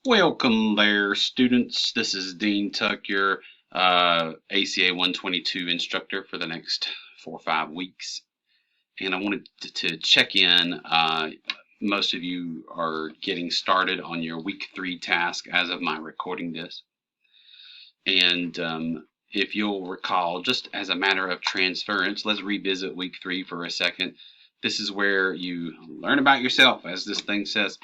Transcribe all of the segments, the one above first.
Welcome there, students. This is Dean Tuck, your ACA 122 instructor for the next 4 or 5 weeks. And I wanted to check in. Most of you are getting started on your week 3 task as of my recording this. And if you'll recall, just as a matter of transference, let's revisit week 3 for a second. This is where you learn about yourself, as this thing says,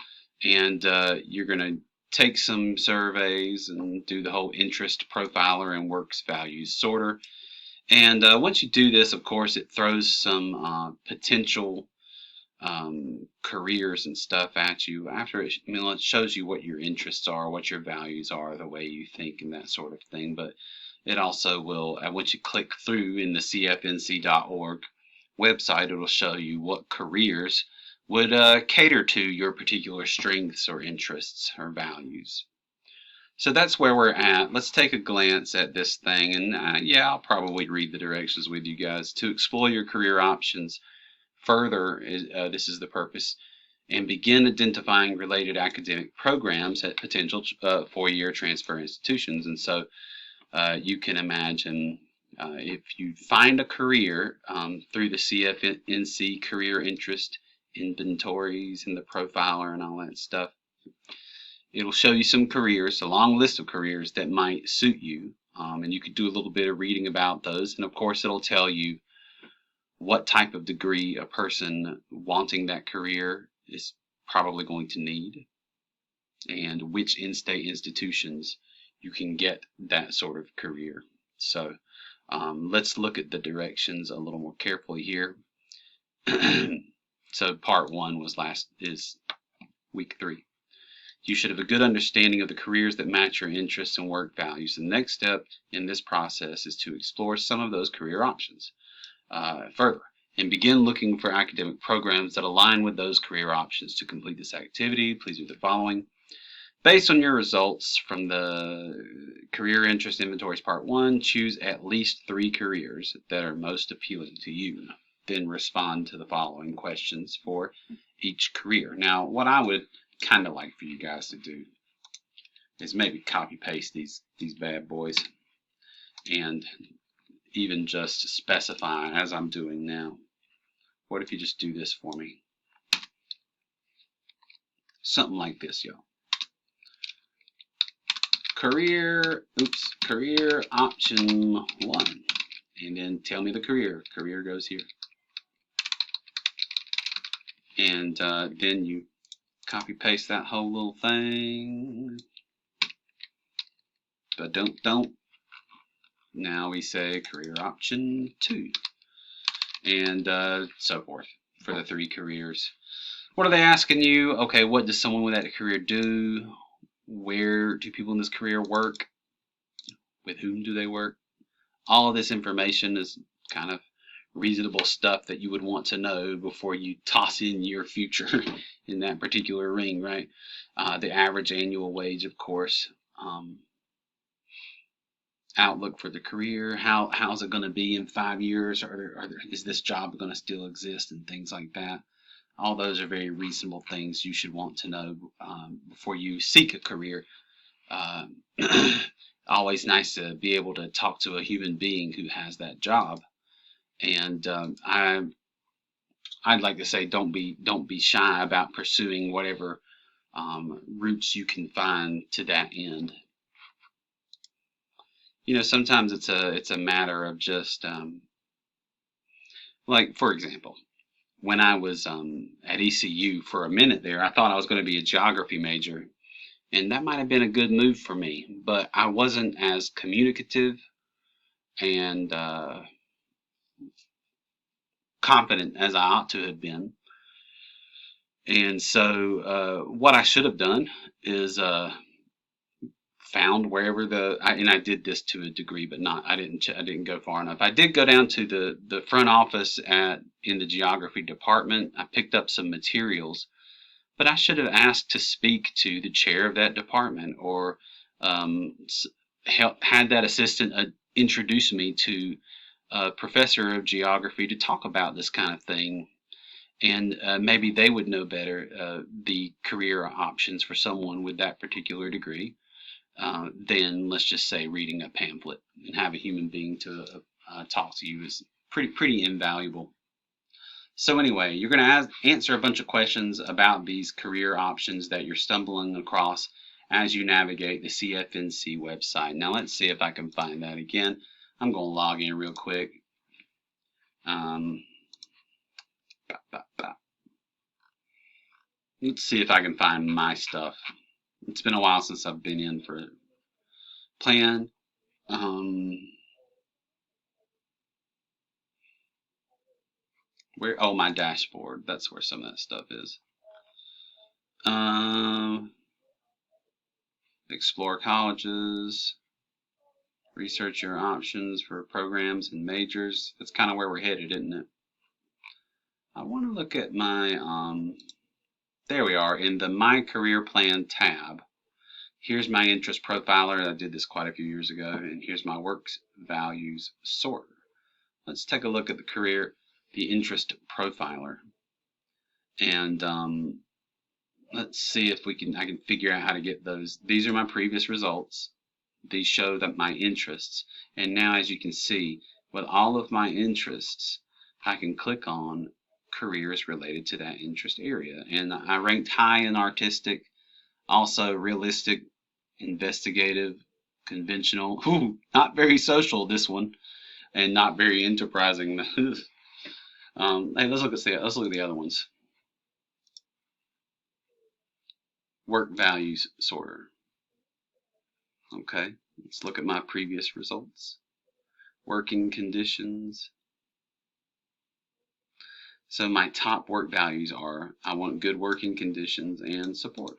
and you're going to take some surveys and do the whole interest profiler and works values sorter. And once you do this, of course, it throws some potential careers and stuff at you. After it shows you what your interests are, what your values are, the way you think, and that sort of thing. But it also will, once you click through in the cfnc.org website, it'll show you what careers would cater to your particular strengths or interests or values. So that's where we're at. Let's take a glance at this thing, and yeah, I'll probably read the directions with you guys. To explore your career options further, this is the purpose, and begin identifying related academic programs at potential four-year transfer institutions. And so you can imagine if you find a career through the CFNC career interest inventories and the profiler and all that stuff, it'll show you some careers, a long list of careers that might suit you. And you could do a little bit of reading about those. And of course, it'll tell you what type of degree a person wanting that career is probably going to need, and which in-state institutions you can get that sort of career. So let's look at the directions a little more carefully here. So part one is week 3. You should have a good understanding of the careers that match your interests and work values. The next step in this process is to explore some of those career options further and begin looking for academic programs that align with those career options. To complete this activity, please do the following. Based on your results from the Career Interest Inventories Part 1, choose at least 3 careers that are most appealing to you. Then respond to the following questions for each career. Now, what I would kind of like for you guys to do is maybe copy paste these bad boys and even just specify, as I'm doing now. What if you just do this for me? Something like this, y'all. Career option 1. And then tell me the career. Career goes here. And then you copy paste that whole little thing. But don't. Now we say career option 2. And so forth for the 3 careers. What are they asking you? Okay, what does someone with that career do? Where do people in this career work? With whom do they work? All of this information is kind of reasonable stuff that you would want to know before you toss in your future in that particular ring, right? The average annual wage, of course. Outlook for the career. How's it going to be in 5 years? Is this job going to still exist, and things like that? All those are very reasonable things you should want to know before you seek a career. Always nice to be able to talk to a human being who has that job. And I'd like to say don't be shy about pursuing whatever routes you can find to that end. You know, sometimes it's a matter of just like, for example, when I was at ECU for a minute there, I thought I was going to be a geography major, and that might have been a good move for me, but I wasn't as communicative and confident as I ought to have been. And so what I should have done is found wherever and I did this to a degree, but I didn't go far enough. I did go down to the front office in the geography department. I picked up some materials, but I should have asked to speak to the chair of that department, or had that assistant introduce me to a professor of geography to talk about this kind of thing. and maybe they would know better the career options for someone with that particular degree than, let's just say, reading a pamphlet. And have a human being to talk to you is pretty invaluable. So anyway, you're going to answer a bunch of questions about these career options that you're stumbling across as you navigate the CFNC website. Now let's see if I can find that again. I'm going to log in real quick. Let's see if I can find my stuff. It's been a while since I've been in for plan. Where? Oh, my dashboard. That's where some of that stuff is. Explore colleges. Research your options for programs and majors. That's kind of where we're headed, isn't it? I want to look at my, there we are, in the My Career Plan tab. Here's my interest profiler. I did this quite a few years ago. And here's my work values sorter. Let's take a look at the interest profiler. And let's see if I can figure out how to get those. These are my previous results. These show that my interests. And now, as you can see, with all of my interests, I can click on careers related to that interest area. And I ranked high in artistic, also realistic, investigative, conventional. Ooh, not very social, this one, and not very enterprising. Hey, let's look at the other ones. Work values sorter. Okay, let's look at my previous results. Working conditions. So my top work values are, I want good working conditions and support.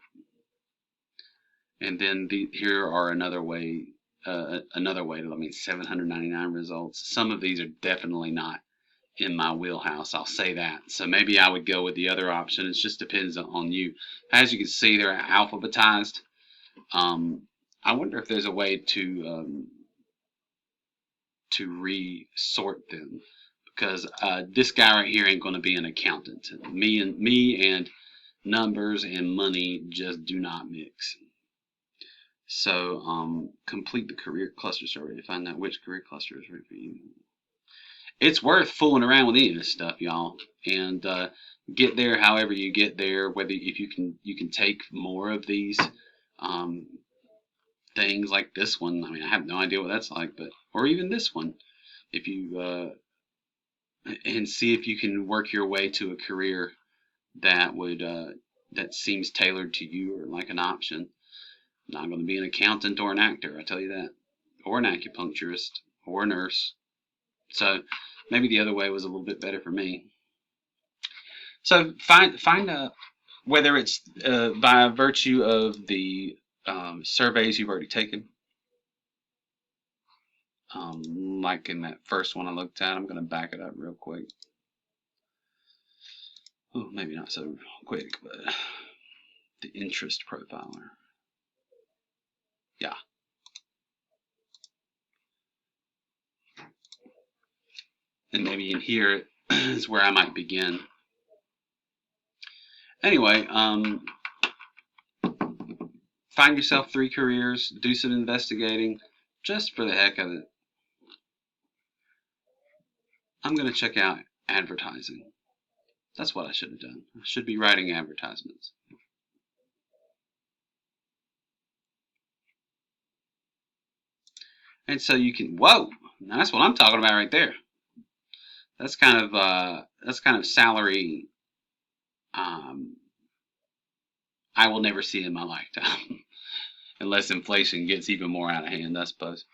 And then here are another way to, 799 results. Some of these are definitely not in my wheelhouse, I'll say that. So maybe I would go with the other option. It just depends on you. As you can see, they're alphabetized. I wonder if there's a way to resort them, because this guy right here ain't going to be an accountant. Me and numbers and money just do not mix. So complete the career cluster survey to find out which career cluster is right for you. It's worth fooling around with any of this stuff, y'all, and get there however you get there. Whether if you can take more of these things like this one. I mean, I have no idea what that's like, but or even this one, if you and see if you can work your way to a career that would that seems tailored to you or like an option. I'm not going to be an accountant or an actor, I tell you that, or an acupuncturist or a nurse. So maybe the other way was a little bit better for me. So find whether it's by virtue of the surveys you've already taken, like in that first one I looked at. I'm going to back it up real quick. Oh, maybe not so quick, but the interest profiler. Yeah. And maybe in here is where I might begin. Anyway, find yourself 3 careers, do some investigating, just for the heck of it. I'm going to check out advertising. That's what I should have done. I should be writing advertisements. And so you can, whoa, that's what I'm talking about right there. That's kind of salary I will never see in my lifetime, unless inflation gets even more out of hand, I suppose.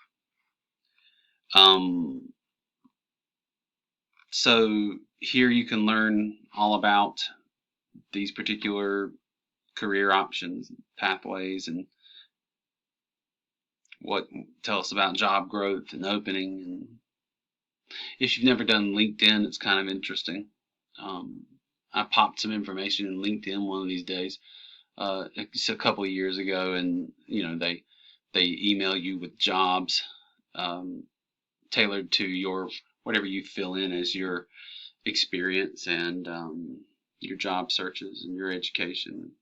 So here you can learn all about these particular career options, pathways, and tell us about job growth and opening. And if you've never done LinkedIn, it's kind of interesting. I popped some information in LinkedIn one of these days. It's a couple of years ago, and they email you with jobs tailored to your whatever you fill in as your experience, and your job searches and your education.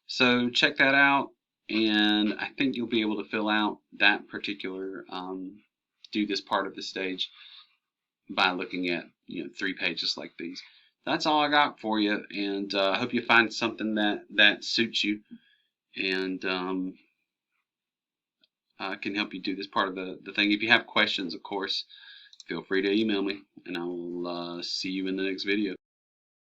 So check that out, and I think you'll be able to fill out that particular do this part of the stage by looking at 3 pages like these. That's all I got for you, and I hope you find something that suits you and can help you do this part of the thing. If you have questions, of course, feel free to email me, and I will see you in the next video.